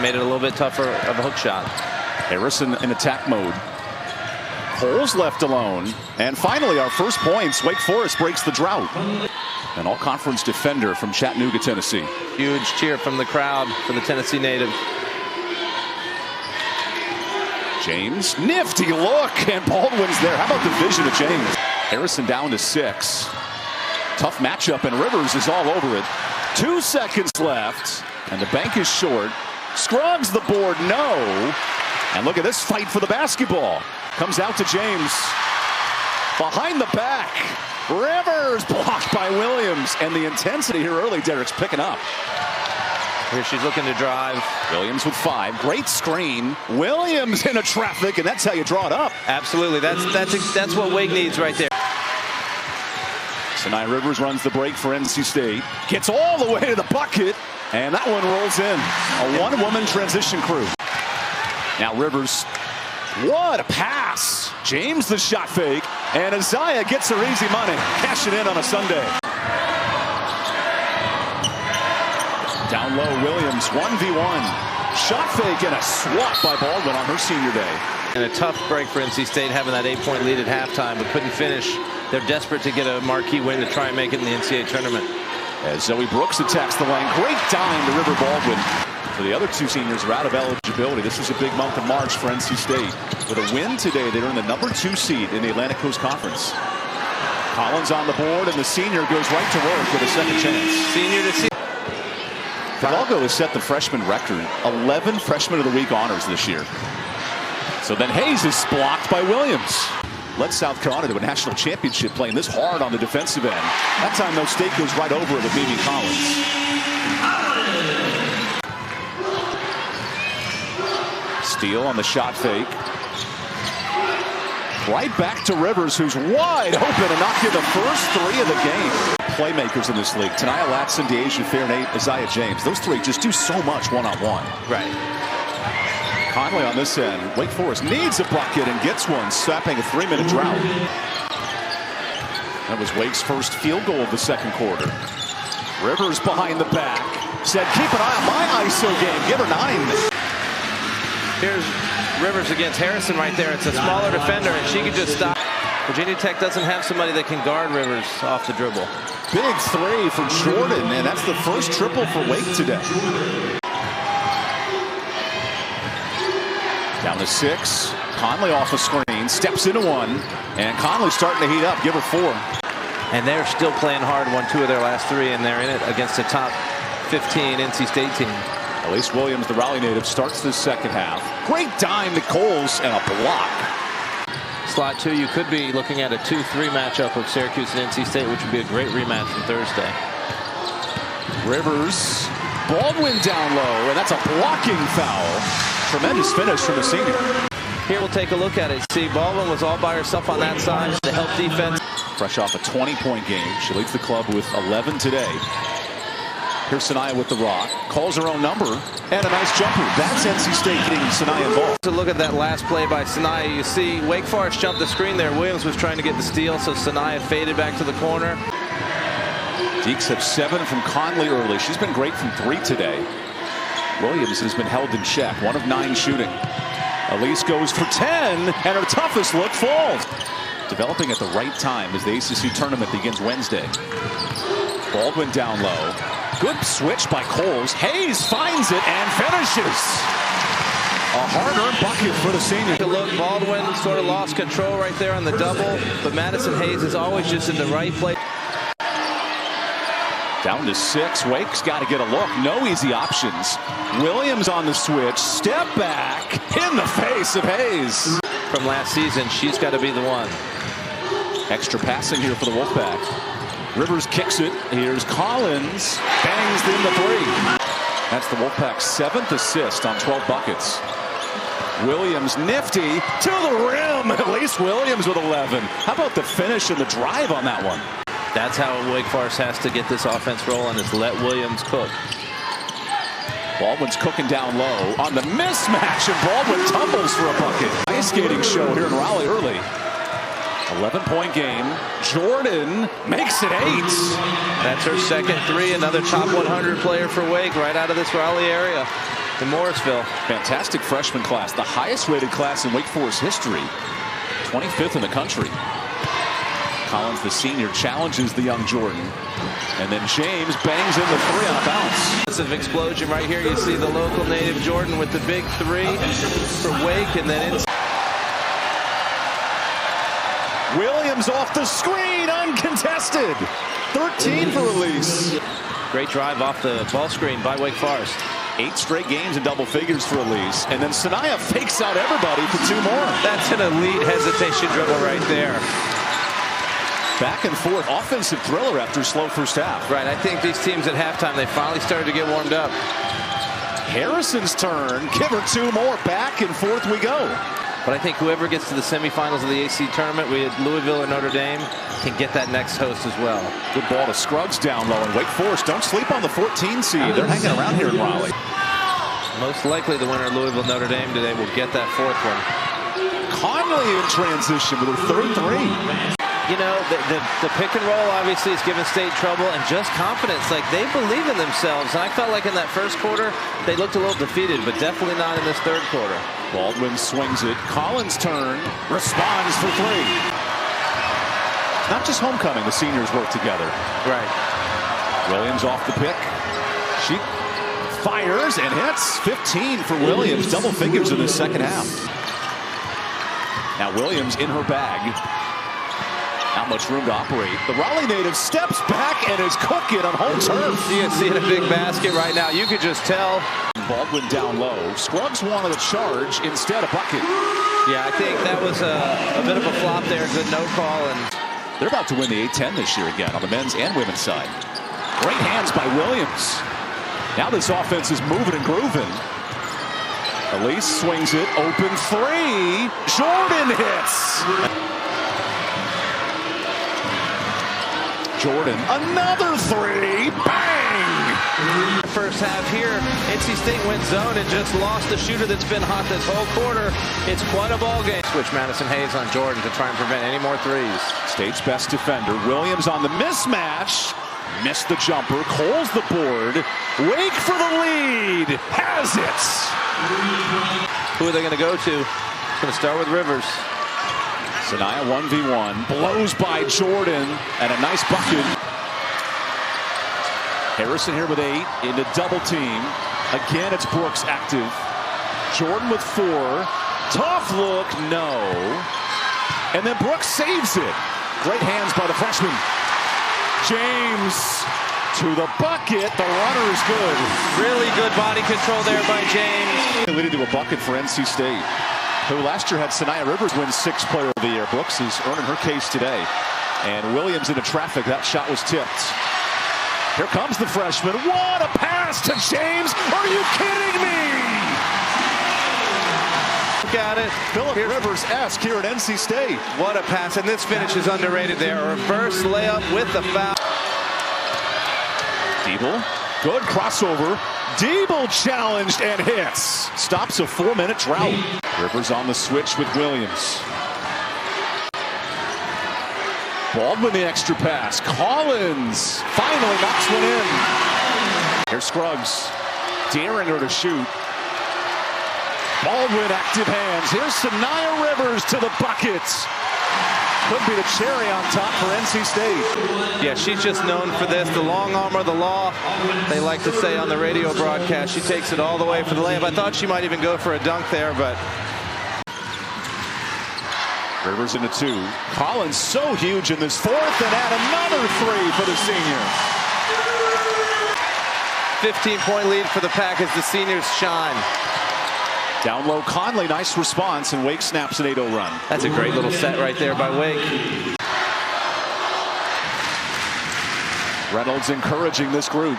Made it a little bit tougher of a hook shot. Harrison in attack mode. Coles left alone. And finally, our first points. Wake Forest breaks the drought. An all-conference defender from Chattanooga, Tennessee. Huge cheer from the crowd for the Tennessee native. James, nifty look, and Baldwin's there. How about the vision of James? Harrison down to 6. Tough matchup, and Rivers is all over it. 2 seconds left, and the bank is short. Scruggs the board, no. And look at this fight for the basketball. Comes out to James. Behind the back. Rivers blocked by Williams. And the intensity here early, Derek's picking up. Here she's looking to drive. Williams with 5. Great screen. Williams into traffic, and that's how you draw it up. Absolutely. That's what Wake needs right there. Saniya Rivers runs the break for NC State. Gets all the way to the bucket. And that one rolls in. A one-woman transition crew. Now Rivers. What a pass. James the shot fake. And Isaiah gets her easy money. Cashing in on a Sunday. Down low, Williams, 1v1. Shot fake and a swat by Baldwin on her senior day. And a tough break for NC State, having that 8-point lead at halftime, but couldn't finish. They're desperate to get a marquee win to try and make it in the NCAA tournament. As Zoe Brooks attacks the lane. Great dime to River Baldwin. So the other 2 seniors are out of eligibility. This is a big month of March for NC State. With a win today, they're in the number 2 seed in the Atlantic Coast Conference. Collins on the board, and the senior goes right to work with a second chance. Senior to senior. Hidalgo has set the freshman record. 11 Freshman of the Week honors this year. So then Hayes is blocked by Williams. Led South Carolina to a national championship playing this hard on the defensive end. That time, though, State goes right over it with Mimi Collins. Steele on the shot fake. Right back to Rivers, who's wide open and knocked in the first 3 of the game. Playmakers in this league. Tanaya Latson, Deasia Fair, and Isaiah James. Those 3 just do so much one-on-one. Right. Conley on this end. Wake Forest needs a bucket and gets one, snapping a 3-minute drought. That was Wake's first field goal of the second quarter. Rivers behind the back. Said, keep an eye on my ISO game. Give her 9. Here's Rivers against Harrison right there. It's a smaller defender, and she can just stop. Virginia Tech doesn't have somebody that can guard Rivers off the dribble. Big 3 for Jordan, and that's the first triple for Wake today. Down to 6. Conley off a screen, steps into one, and Conley starting to heat up. Give her 4. And they're still playing hard. Won 2 of their last 3, and they're in it against a top 15 NC State team. Elise Williams, the Raleigh native, starts this second half. Great dime to Coles and a block. Slot 2, you could be looking at a 2-3 matchup of Syracuse and NC State, which would be a great rematch from Thursday. Rivers, Baldwin down low, and that's a blocking foul. Tremendous finish from the senior. Here we'll take a look at it. See, Baldwin was all by herself on that side to help defense. Fresh off a 20-point game. She leads the club with 11 today. Here's Saniya with the rock. Calls her own number. And a nice jumper. That's NC State getting Saniya involved. To look at that last play by Saniya, you see Wake Forest jumped the screen there. Williams was trying to get the steal, so Saniya faded back to the corner. Deeks have 7 from Conley early. She's been great from 3 today. Williams has been held in check. 1 of 9 shooting. Elise goes for 10, and her toughest look falls. Developing at the right time as the ACC tournament begins Wednesday. Baldwin down low. Good switch by Coles. Hayes finds it and finishes. A hard-earned bucket for the senior. Look, Baldwin sort of lost control right there on the double, but Madison Hayes is always just in the right place. Down to 6. Wake's got to get a look. No easy options. Williams on the switch. Step back in the face of Hayes. From last season, she's got to be the one. Extra passing here for the Wolfpack. Rivers kicks it. Here's Collins. Bangs in the 3. That's the Wolfpack's 7th assist on 12 buckets. Williams nifty to the rim. Elise Williams with 11. How about the finish and the drive on that one? That's how Wake Forest has to get this offense rolling, is let Williams cook. Baldwin's cooking down low on the mismatch, and Baldwin tumbles for a bucket. Ice skating show here in Raleigh early. 11-point game. Jordan makes it 8. That's her second 3. Another top 100 player for Wake right out of this Raleigh area. in Morrisville. Fantastic freshman class, the highest rated class in Wake Forest history. 25th in the country. Collins, the senior, challenges the young Jordan. And then James bangs in the three on a bounce. Massive explosion right here. You see the local native Jordan with the big three for Wake, and then it's Williams off the screen, uncontested. 13 for Elise. Great drive off the ball screen by Wake Forest. 8 straight games in double figures for Elise. And then Saniya fakes out everybody for 2 more. That's an elite hesitation dribble right there. Back and forth, offensive thriller after slow first half. Right, I think these teams at halftime, they finally started to get warmed up. Harrison's turn, give her 2 more, back and forth we go. But I think whoever gets to the semifinals of the ACC tournament, we had Louisville or Notre Dame, can get that next host as well. Good ball to Scruggs down low, and Wake Forest don't sleep on the 14 seed. They're hanging around here in Raleigh. Most likely the winner of Louisville Notre Dame today will get that 4th one. Conley in transition with her 3rd three. You know, the pick and roll obviously is giving State trouble, and just confidence. Like, they believe in themselves. And I felt like in that first quarter, they looked a little defeated, but definitely not in this 3rd quarter. Baldwin swings it. Collins' turn. Responds for 3. Not just homecoming, the seniors work together. Right. Williams off the pick. She fires and hits. 15 for Williams. Double figures in the second half. Now Williams in her bag. Not much room to operate. The Raleigh native steps back and is cooking on home turf. You can see in a big basket right now. You could just tell. Baldwin down low. Scruggs wanted a charge, instead a bucket. Yeah, I think that was a bit of a flop there. Good no call. And they're about to win the A-10 this year again on the men's and women's side. Great hands by Williams. Now this offense is moving and grooving. Elise swings it. Open 3. Jordan hits. Jordan, another 3, bang! First half here, NC State went zone and just lost the shooter that's been hot this whole quarter. It's quite a ball game. Switch Madison Hayes on Jordan to try and prevent any more threes. State's best defender, Williams on the mismatch. Missed the jumper, Cole's the board. Wake for the lead, has it! Who are they going to go to? It's going to start with Rivers. Saniya 1v1, blows by Jordan, and a nice bucket. Harrison here with 8, into double team. Again, it's Brooks active. Jordan with 4. Tough look, no. And then Brooks saves it. Great hands by the freshman. James to the bucket. The runner is good. Really good body control there by James. Leading to a bucket for NC State, who last year had Saniya Rivers win 6th Player of the Year. Brooks is earning her case today. And Williams into traffic. That shot was tipped. Here comes the freshman. What a pass to James. Are you kidding me? Got it. Phillip Rivers-esque here at NC State. What a pass. And this finish is underrated there. A reverse layup with the foul. Diebel. Good crossover. Diebel challenged and hits. Stops a 4-minute drought. Rivers on the switch with Williams. Baldwin the extra pass. Collins finally knocks one in. Here's Scruggs. Daring her to shoot. Baldwin active hands. Here's Saniya Rivers to the buckets. Could be the cherry on top for NC State. Yeah, she's just known for this. The long arm of the law, they like to say on the radio broadcast. She takes it all the way for the layup. I thought she might even go for a dunk there, but Rivers into 2. Collins so huge in this 4th, and add another 3 for the senior. 15-point lead for the Pack as the seniors shine. Down low, Conley, nice response, and Wake snaps an 8-0 run. That's a great little set right there by Wake. Reynolds encouraging this group.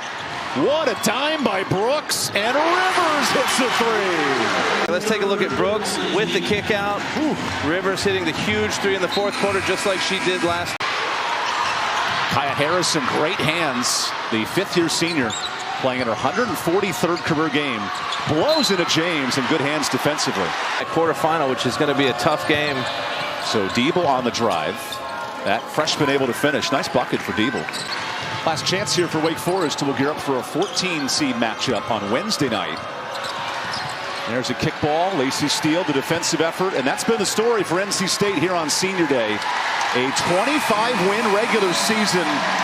What a time by Brooks, and Rivers hits the 3. Let's take a look at Brooks with the kick out. Rivers hitting the huge 3 in the 4th quarter, just like she did last. Kaya Harrison, great hands. The 5th-year senior playing in her 143rd career game. Blows into James, and good hands defensively. A quarterfinal, which is going to be a tough game. So Diebel on the drive. That freshman able to finish. Nice bucket for Diebel. Last chance here for Wake Forest, who will gear up for a 14 seed matchup on Wednesday night There's a kickball. Lacey Steele, the defensive effort, and that's been the story for NC State here on Senior Day. A 25-win regular season